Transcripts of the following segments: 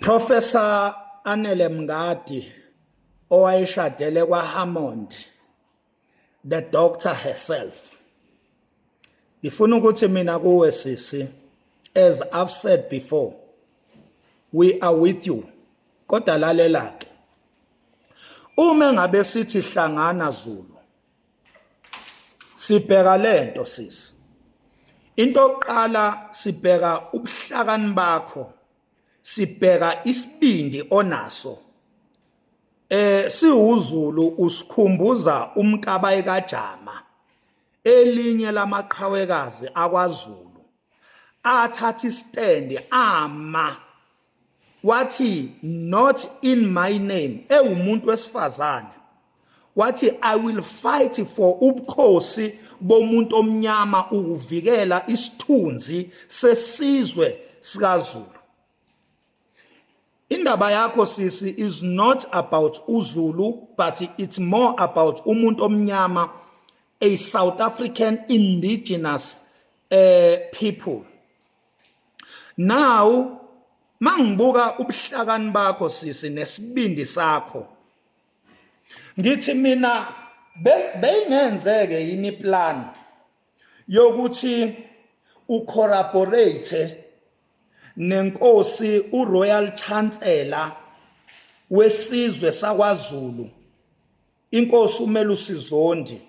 Professor Anele Mngadi owayeshadele kwaHammond, the doctor herself. Ngifuna ukuthi mina kuwe sisi, as I've said before, we are with you. Kodwa lalela ke. Uma ngabe sithi hlangana Zulu, sibheka lento sisi. Into yokuqala sibheka ubuhlakani bakho, sibheka isibindi onaso. SiwuZulu usikhumbuza uMkabayi kaJama, elinye lamaqhawekazi akwaZulu, athatha istand ama wathi not in my name, umuntu wesifazane, wathi I will fight for ubukhosi bomuntu omnyama ukuvikela isithunzi sesizwe sikaZulu. Indaba yakho sisi is not about uZulu, but it's more about umuntu omnyama, a South African indigenous people. Now mangibuka ubuhlakani bakho sisi nesibindi sakho, ngithi mina beyingenzeke yini plan yokuthi ucorroborate nenkosi uRoyal Chancellor wesizwe sakwaZulu, inkosi uMelusi Zondi,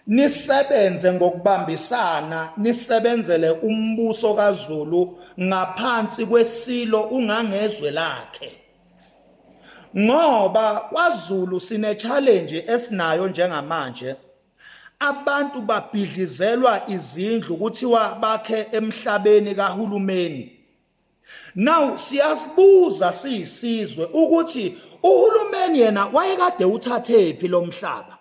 nisebenze ngokubambisana, nisebenzele umbuso kaZulu ngaphansi kwesilo ungangezwe lakhe. Ngoba kwaZulu sine challenge esinayo njengamanje, abantu babhidlizelwa izindlu kuthiwa bakhe emhlabeni kahulumeni. Now siyasibuza siyisizwe ukuthi uhulumeni yena wayekade uthathephi lo mhlaba.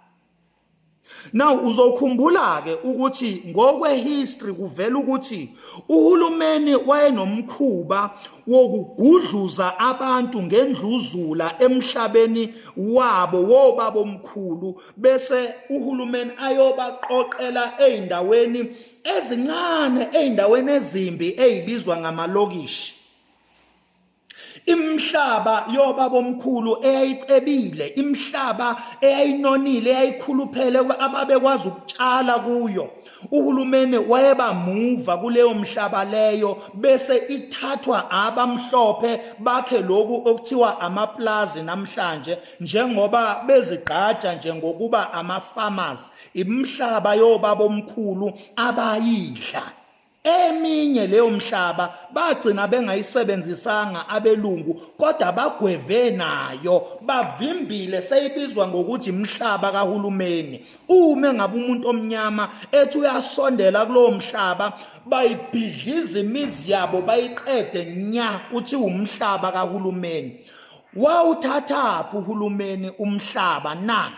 Now uzokhumbula ke ukuthi ngokwe history kuvela ukuthi uhulumeni wayenomkhuba wokugudluza abantu ngendluzula emhlabeni wabo wobaba omkhulu, bese uhulumeni ayobaqoqela eindaweni ezincane, eindaweni ezimbi ezibizwa ngamalokishi. Imhlaba yobaba omkhulu eyayicebile, imhlaba eyayinonile, eyayikhuluphele ababekwazi ukutshala kuyo, uhulumeni wayeba muva kuleyo mhlaba leyo, bese ithathwa abamhlophe bakhe lokhu okuthiwa amaplazi namhlanje, njengoba bezigqaja njengokuba ama-farmers, imhlaba yobaba omkhulu abayidla. Eminye leyo mhlaba bagcina bengayisebenzisanga abelungu, kodwa bagweve nayo, bavimbile, seyibizwa ngokuthi imhlaba kahulumeni. Uma ngabe umuntu omnyama ethi uyasondela kulowo mhlaba, bayibhidliza imizi yabo bayiqede nya uthi umhlaba kahulumeni. Wawuthathaphi uhulumeni umhlaba na?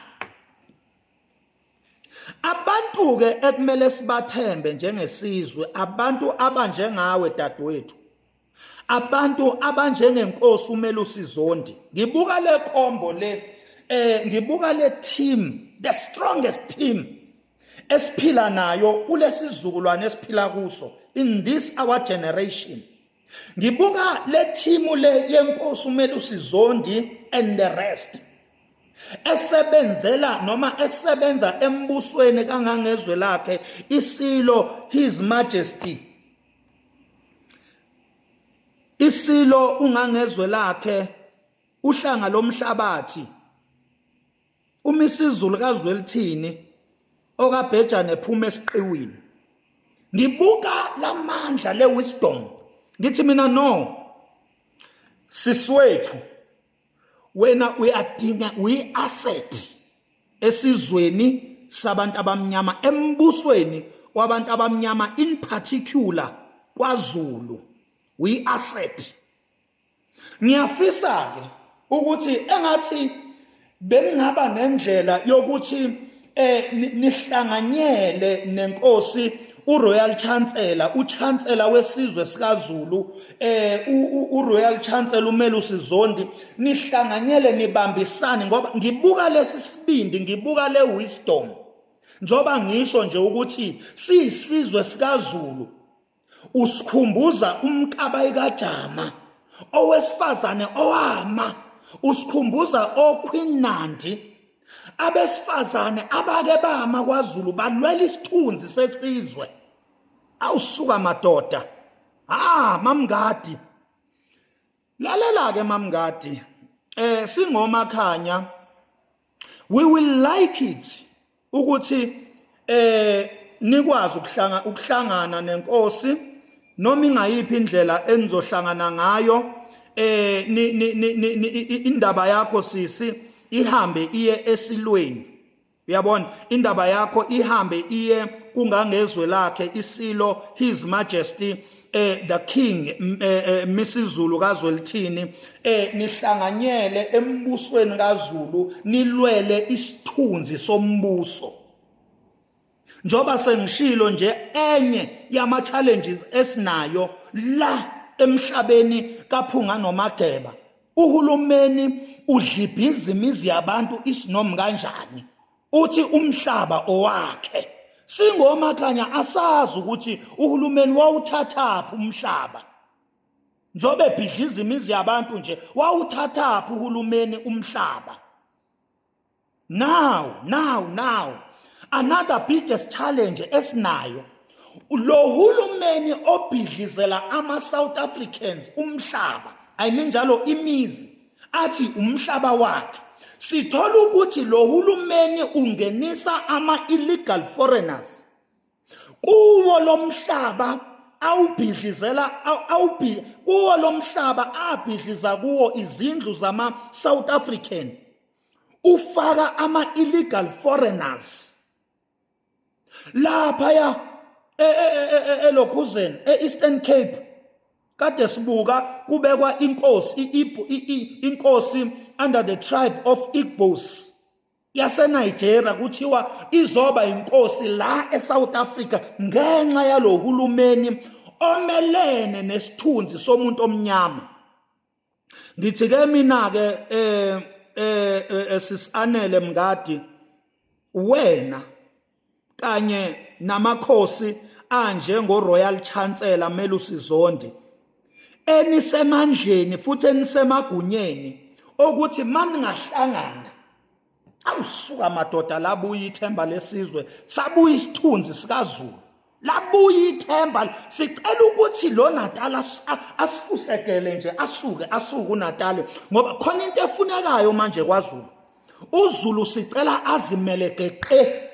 Abantu ke ekumele sibathembe njengesizwe, abantu abanjengawe dadewethu, abantu abanjengenkosi uMelusi Zondi. Ngibuka le kombo le, ngibuka le team, the strongest team esiphila nayo kulesizukulwane esiphila kuso in this our generation. Ngibuka le team le yenkosi uMelusi Zondi and the rest, esebenzela noma esebenza embusweni kangangezwe lakhe isilo His Majesty, isilo ungangezwe lakhe uhlanga lomhlabathi, uMisizulu kaZwelithini okabhejane ephuma esiqiwini. Ngibuka lamandla le wisdom, ngithi mina no siswethu, wena uyadinga uyi-asset esizweni sabantu abamnyama, embusweni wabantu abamnyama, in particular kwaZulu, uyi-asset. Ngiyafisa ke ukuthi engathi bengingaba nendlela yokuthi nihlanganyele nenkosi uRoyal Chancellor, uChancellor wesizwe sikaZulu, uRoyal Chancellor uMelusi Zondi, nihlanganyele nibambisane, ngoba ngibuka lesi sibindi, ngibuka le wisdom, njoba ngisho nje ukuthi siyisizwe sikaZulu, usikhumbuza uMkabayi kaJama, owesifazane owama usikhumbuza oQueen Nandi. Abesifazane abake bama kwaZulu balwela isithunzi sesizwe. Awusuka madoda. Mamngadi. Lalela ke mamngadi. Singomakhanya, we will like it ukuthi nikwazi ukuhlangana nenkosi noma ingayiphi indlela enizohlangana ngayo. Indaba yakho sisi ihambe iye esilweni. Uyabona, indaba yakho ihambe iye kungangezwe lakhe isilo, His Majesty the King Misizulu kaZwelithini, nihlanganyele embusweni kaZulu nilwele isithunzi sombuso. Njoba sengishilo nje enye yama challenges esinayo la emhlabeni kaPhunga noMageba, uhulumeni udlibhiza imizi yabantu isinomi kanjani, uthi umhlaba owakhe. Singomakhanya asazi ukuthi uhulumeni wawuthathaphi umhlaba. Njobe ebhidliza imizi yabantu nje wawuthathaphi uhulumeni umhlaba. Now another biggest challenge esinayo, lo hulumeni obhidlizela ama-South Africans umhlaba, I mean njalo imizi, athi umhlaba wakhe. Sithola ukuthi lo hulumeni ungenisa ama-illegal foreigners kuwo lo mhlaba awubhidlizela kuwo lo mhlaba abhidliza kuwo izindlu zama-South African, ufaka ama-illegal foreigners laphaya eLokhuzeni, e-Eastern Cape. Kade sibuka kubekwa inkosi under the tribe of Igbos yaseNigeria kuthiwa izoba inkosi la eSouth Africa ngenxa yalo hulumeni omelene nesithunzi somuntu omnyama. Ngithi ke mina ke sisanele Mngadi, wena kanye namakhosi anje ngoRoyal Chancellor Melusi Zondi enisemandleni futhi enisemagunyeni ukuthi maningahlangana, awusuka madoda, labuya ithemba lesizwe, sabuya isithunzi sikaZulu, labuya ithemba. Sicela ukuthi lo Natal asifusekele nje, asuke uNatal, ngoba khona into efunekayo manje kwaZulu. uZulu sicela azimele geqe,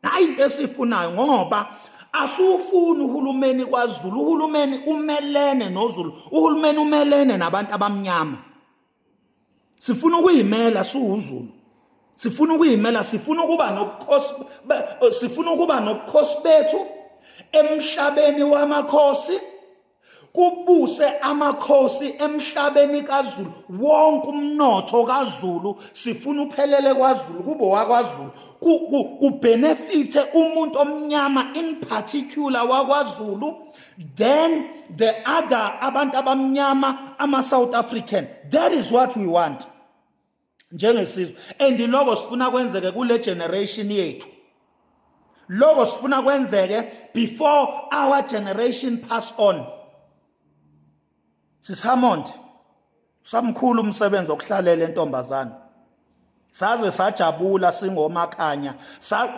hayi into esifunayo, ngoba asufuni uhulumeni kwaZulu. Uhulumeni umelene noZulu, uhulumeni umelene nabantu abamnyama. Sifuna ukuyimela siwuZulu, sifuna ukuyimela, sifuna ukuba nobukhosi, sifuna ukuba nobukhosi bethu emhlabeni wamakhosi, kubuse amakhosi emhlabeni kaZulu. Wonke umnotho kaZulu sifuna uphelele kwaZulu, kube wakwaZulu, kubenefite umuntu omnyama in particular wakwaZulu, then the other abantu abamnyama ama-South African. That is what we want njengesizwe, and lokho sifuna kwenzeke kule generation yethu. Lokho sifuna kwenzeke before our generation pass on. Sishamondi, samkhulu umsebenzi okuhlalela entombazana. Saze sajabula singomakhanya,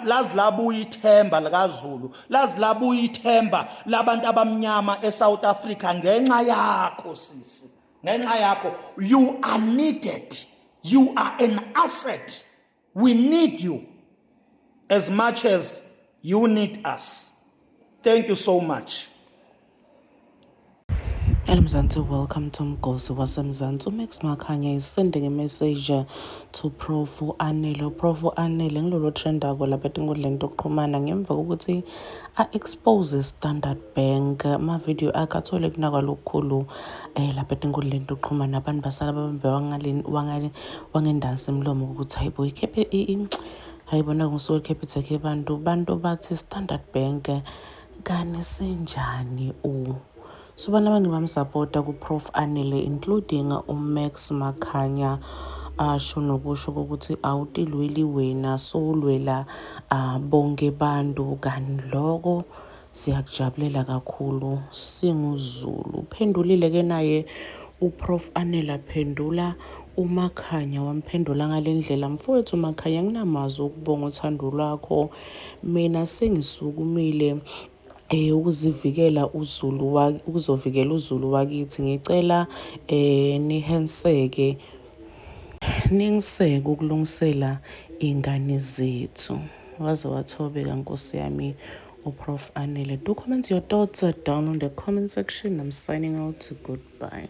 lazi labuya ithemba likaZulu, lazi labuya ithemba labantu abamnyama eSouth Africa ngenxa yakho sisi, ngenxa yakho. You are needed, you are an asset. We need you as much as you need us. Thank you so much. Mzansi, welcome to Mgosi waseMzansi. Max Makhanya is sending a message to Prof Anele. Prof Anele ngilolo trend ako lapha enkundleni yokuxhumana ngemva kokuthi expose Standard Bank ma video akathole kunaka lokukhulu lapha enkundleni yokuxhumana, abantu basala babambe wangendansi imlomo ukuthi hayibo ikhephe hayibona kusuke ikhephe abantu bathi Standard Bank kani senjani so bana bani bamsupporta ku-Prof Anele, including uMax Makhanya, asho nokusho ukuthi awutilweli wena, sowulwela bonke bantu. Kanti lokho Siyakujabulela kakhulu singuZulu. Uphendulile ke naye uProf Anela Phendula. uMakhanya wamphendula ngale ndlela, mfowethu Makhanya, nginamazwi okubonga uthando lwakho. Mina sengisukumile ukuzovikela uZulu wakithi. Ngicela ningiseke ukulungisela ingane zethu. Waze wathobeka Nkosi yami uProf Anele. Do comment your thoughts down on the comment section. I'm signing out. Goodbye.